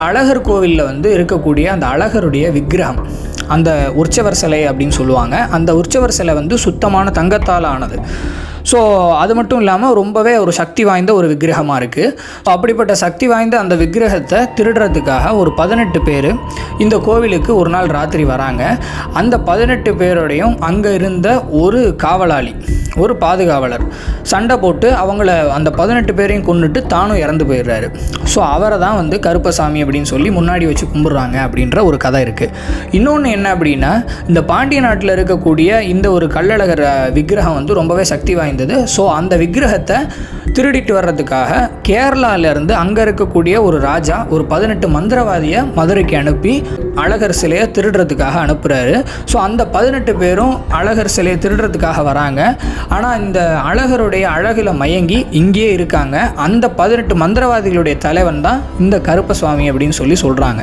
அழகர் கோவிலில் வந்து இருக்கக்கூடிய அந்த அழகருடைய விக்கிரகம், அந்த உற்சவர் சிலை அப்படின்னு சொல்லுவாங்க. அந்த உற்சவர் சிலை வந்து சுத்தமான தங்கத்தால் ஆனது. ஸோ அது மட்டும் இல்லாமல் ரொம்பவே ஒரு சக்தி வாய்ந்த ஒரு விக்கிரகமாக இருக்குது. ஸோ அப்படிப்பட்ட சக்தி வாய்ந்த அந்த விக்கிரகத்தை திருடுறதுக்காக ஒரு 18 பேர் இந்த கோவிலுக்கு ஒரு நாள் ராத்திரி வராங்க. அந்த 18 பேரோடையும் அங்கே இருந்த ஒரு காவலாளி, ஒரு பாதுகாவலர் சண்டை போட்டு அவங்கள அந்த 18 பேரையும் கொண்டுட்டு தானும் இறந்து போயிடுறாரு. ஸோ அவரை தான் வந்து கருப்பசாமி அப்படின்னு சொல்லி முன்னாடி வச்சு கும்பிட்றாங்க அப்படின்ற ஒரு கதை இருக்குது. இன்னொன்று என்ன அப்படின்னா, இந்த பாண்டிய நாட்டில் இருக்கக்கூடிய இந்த ஒரு கள்ளழகர் விக்கிரகம் வந்து ரொம்பவே சக்தி வாய்ந்தது. ஸோ அந்த விக்கிரகத்தை திருடிட்டு வர்றதுக்காக கேரளாவிலேருந்து அங்கே இருக்கக்கூடிய ஒரு ராஜா ஒரு 18 மந்திரவாதியை மதுரைக்கு அனுப்பி அழகர் சிலையை திருடுறதுக்காக அனுப்புகிறாரு. ஸோ அந்த 18 பேரும் அழகர் சிலையை திருடுறதுக்காக வராங்க. ஆனால் இந்த அழகருடைய அழகில் மயங்கி இங்கேயே இருக்காங்க. அந்த 18 மந்திரவாதிகளுடைய தலைவன் தான் இந்த கருப்பசாமி அப்படின்னு சொல்லி சொல்கிறாங்க.